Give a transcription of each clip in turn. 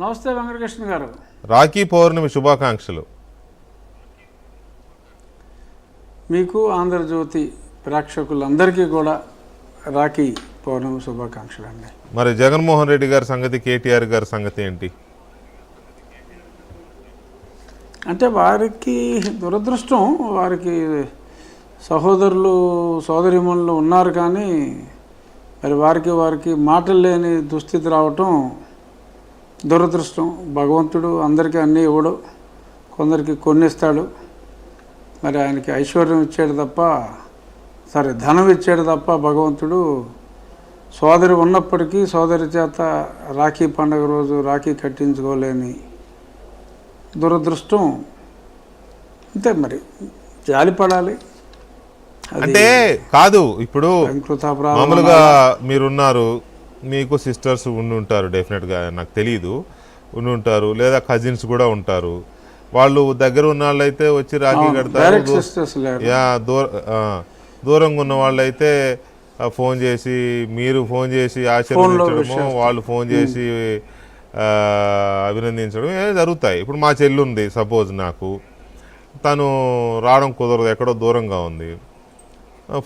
నమస్తే వెంకటకృష్ణ గారు. రాఖీ పౌర్ణమి శుభాకాంక్షలు. మీకు ఆంధ్రజ్యోతి ప్రేక్షకులందరికీ కూడా రాఖీ పౌర్ణమి శుభాకాంక్షలు అండి. మరి జగన్మోహన్ రెడ్డి గారి సంగతి, కేటీఆర్ గారి సంగతి ఏంటి? అంటే వారికి దురదృష్టం, వారికి సహోదరులు సోదరిమణులు ఉన్నారు, కానీ మరి వారికి మాటలు లేని దుస్థితి రావటం దురదృష్టం. భగవంతుడు అందరికీ అన్నీ ఇవ్వడు, కొందరికి కొన్ని ఇస్తాడు. మరి ఆయనకి ఐశ్వర్యం ఇచ్చాడు తప్ప, ధనం ఇచ్చాడు తప్ప భగవంతుడు సోదరి ఉన్నప్పటికీ సోదరి చేత రాఖీ పండుగ రోజు రాఖీ కట్టించుకోలేని దురదృష్టం. అంతే, మరి జాలిపడాలి. అంటే కాదు, ఇప్పుడు మామూలుగా మీరున్నారు, మీకు సిస్టర్స్ ఉండి ఉంటారు, డెఫినెట్గా నాకు తెలియదు, ఉండి ఉంటారు, లేదా కజిన్స్ కూడా ఉంటారు. వాళ్ళు దగ్గర ఉన్న వాళ్ళు అయితే వచ్చి రాఖీ కడతారు. దూరంగా ఉన్న వాళ్ళు అయితే ఫోన్ చేసి, మీరు ఫోన్ చేసి ఆశీర్వదించడము, వాళ్ళు ఫోన్ చేసి అభినందించడం జరుగుతాయి. ఇప్పుడు మా చెల్లి ఉంది, సపోజ్ నాకు తను రావడం కుదరదు, ఎక్కడో దూరంగా ఉంది,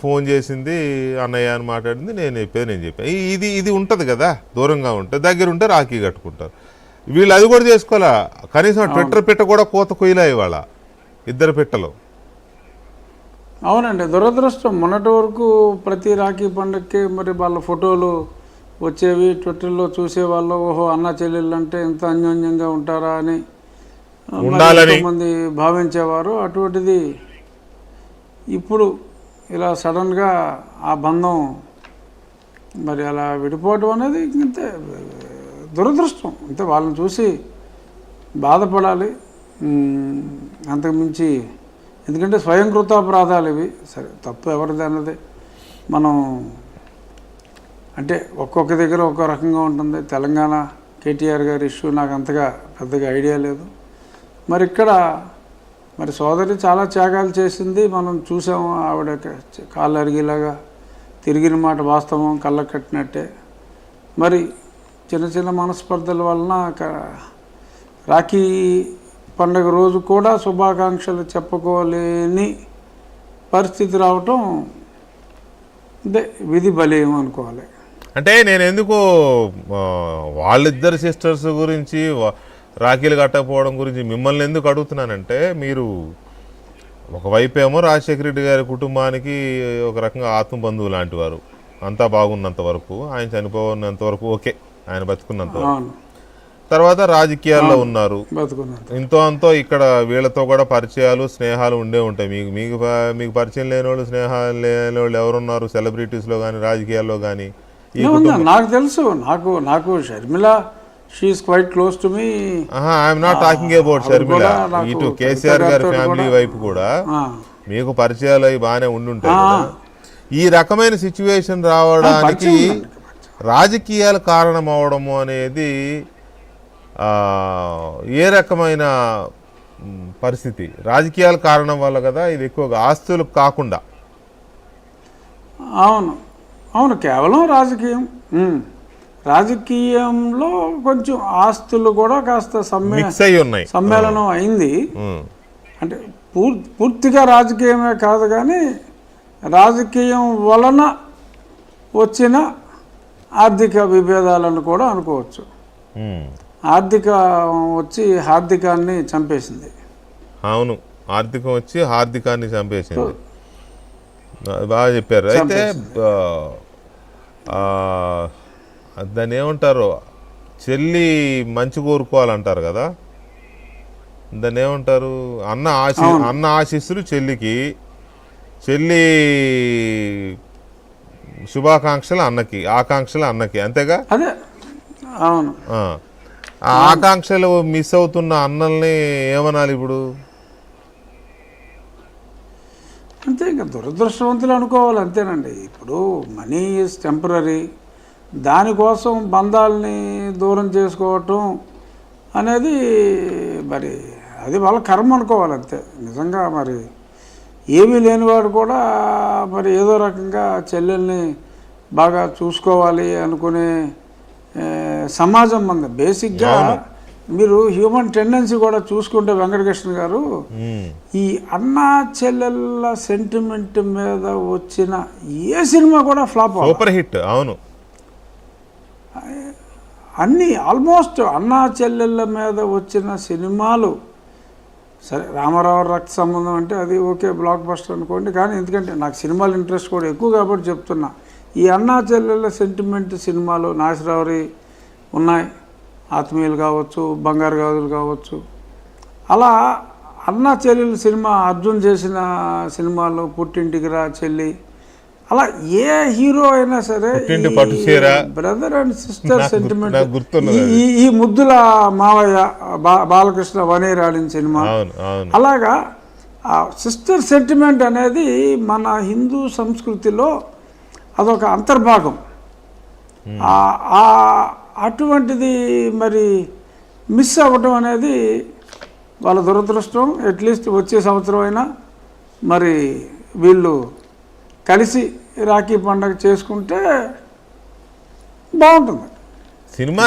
ఫోన్ చేసింది, అన్నయ్య అని మాట్లాడింది, నేను చెప్పాను. ఇది ఉంటుంది కదా, దూరంగా ఉంటే. దగ్గర ఉంటే రాఖీ కట్టుకుంటారు. వీళ్ళు అది కూడా చేసుకోవాలా, కనీసం ట్విట్టర్ పిట్ట కూడా కోత కొయ్యలే ఇవాళ, ఇద్దరు పిట్టలు. అవునండి, దురదృష్టం. మొన్నటి వరకు ప్రతి రాఖీ పండుగకి మరి వాళ్ళ ఫోటోలు వచ్చేవి, ట్విట్టర్లో చూసేవాళ్ళు. ఓహో, అన్న చెల్లెళ్ళు అంటే ఎంత అన్యోన్యంగా ఉంటారా అని మంది భావించేవారు. అటువంటిది ఇప్పుడు ఇలా సడన్గా ఆ బంధం మరి అలా విడిపోవడం అనేది ఇంతే దురదృష్టం. అంతే, వాళ్ళని చూసి బాధపడాలి, అంతకుమించి. ఎందుకంటే స్వయం కృతాపరాధాలు ఇవి. సరే, తప్పు ఎవరిది అన్నది మనం, అంటే ఒక్కొక్క దగ్గర ఒక్కో రకంగా ఉంటుంది. తెలంగాణ కేటీఆర్ గారి ఇష్యూ నాకు అంతగా పెద్దగా ఐడియా లేదు. మరి ఇక్కడ మరి సోదరి చాలా త్యాగాలు చేసింది, మనం చూసాము. ఆవిడ కాళ్ళు అరిగేలాగా తిరిగిన మాట వాస్తవం, కళ్ళ కట్టినట్టే. మరి చిన్న చిన్న మనస్పర్ధల వలన రాఖీ పండుగ రోజు కూడా శుభాకాంక్షలు చెప్పుకోలేని పరిస్థితి రావటం అంటే విధి బలీయం అనుకోవాలి. అంటే నేను ఎందుకు వాళ్ళిద్దరు సిస్టర్స్ గురించి, రాఖీలు కట్టకపోవడం గురించి మిమ్మల్ని ఎందుకు అడుగుతున్నానంటే, మీరు ఒకవైపు ఏమో రాజశేఖర రెడ్డి గారి కుటుంబానికి ఒక రకంగా ఆత్మబంధువు లాంటి వారు, అంతా బాగున్నంత వరకు, ఆయన చనిపోయినంత వరకు ఓకే, ఆయన బతుకున్నంత వరకు. తర్వాత రాజకీయాల్లో ఉన్నారు, ఇంతో అంతో ఇక్కడ వీళ్ళతో కూడా పరిచయాలు స్నేహాలు ఉండే ఉంటాయి. మీకు పరిచయం లేని వాళ్ళు, స్నేహాలు లేని వాళ్ళు ఎవరున్నారు సెలబ్రిటీస్లో కానీ రాజకీయాల్లో కానీ? నాకు తెలుసు, నాకు Sharmila, she is quite close to me. I'm not talking about Sharmila. ఇటు కేసీఆర్ గారి ఫ్యామిలీ వైపు కూడా మీకు పరిచయాలు అవి బాగానే ఉండుంటాయి కదా. ఈ రకమైన సిచ్యువేషన్ రావడానికి రాజకీయాలు కారణం అవడము అనేది ఏ రకమైన పరిస్థితి? రాజకీయాల కారణం వల్ల కదా ఇది, ఎక్కువగా ఆస్తులు కాకుండా. అవును, కేవలం రాజకీయం. రాజకీయంలో కొంచెం ఆస్తులు కూడా కాస్త సమ్మేళనం అయింది. అంటే పూర్తిగా రాజకీయమే కాదు, కానీ రాజకీయం వలన వచ్చిన ఆర్థిక విభేదాలను కూడా అనుకోవచ్చు. హార్దికాన్ని చంపేసింది. అవును, ఆర్థికం వచ్చి హార్దికాన్ని చంపేసింది. బాగా చెప్పారు. అయితే దాన్ని ఏమంటారు, చెల్లి మంచి కోరుకోవాలంటారు కదా, దాన్ని ఏమంటారు, అన్న ఆశీస్సులు చెల్లికి, చెల్లి శుభాకాంక్షలు అన్నకి, ఆకాంక్షలు అన్నకి, అంతేగా? అదే, అవును. ఆ ఆకాంక్షలు మిస్ అవుతున్న అన్నల్ని ఏమనాలి ఇప్పుడు? అంతే, ఇంకా దురదృష్టవంతులు అనుకోవాలి, అంతేనండి. ఇప్పుడు మనీ ఈజ్ టెంపరీ, దానికోసం బంధాలని దూరం చేసుకోవటం అనేది మరి అది వాళ్ళ కర్మ అనుకోవాలి, అంతే. నిజంగా మరి ఏమీ లేనివాడు కూడా మరి ఏదో రకంగా చెల్లెల్ని బాగా చూసుకోవాలి అనుకునే సమాజం మంది. బేసిక్గా మీరు హ్యూమన్ టెండెన్సీ కూడా చూసుకుంటే వెంకటకృష్ణ గారు, ఈ అన్నా చెల్లెళ్ళ సెంటిమెంట్ మీద వచ్చిన ఏ సినిమా కూడా ఫ్లాప్ అవ్వదు. Super hit. అవును, అన్నీ ఆల్మోస్ట్ అన్నా చెల్లెళ్ళ మీద వచ్చిన సినిమాలు, సరే రామారావు రక్త సంబంధం అంటే అది ఓకే బ్లాక్ బస్టర్ అనుకోండి, కానీ ఎందుకంటే నాకు సినిమాలు ఇంట్రెస్ట్ కూడా ఎక్కువ కాబట్టి చెప్తున్నా. ఈ అన్నా చెల్లెళ్ళ సెంటిమెంట్ సినిమాలు నాసిరావురి ఉన్నాయి, ఆత్మీయులు కావచ్చు, బంగారు గాజులు కావచ్చు, అలా అన్నా చెల్లెళ్ళ సినిమా అర్జున్ చేసిన సినిమాలు, పుట్టింటికి రా చెల్లి, అలా ఏ హీరో అయినా సరే బ్రదర్ అండ్ సిస్టర్ సెంటిమెంట్, ఈ ముద్దుల మావయ్య బాలకృష్ణ వనేర్ ఆడిన సినిమా, అలాగా సిస్టర్ సెంటిమెంట్ అనేది మన హిందూ సంస్కృతిలో అదొక అంతర్భాగం. అటువంటిది మరి మిస్ అవ్వటం అనేది వాళ్ళ దురదృష్టం. అట్లీస్ట్ వచ్చే సంవత్సరం అయినా మరి వీళ్ళు కలిసి రాఖీ పండగ చేసుకుంటే బాగుంటుంది. సినిమా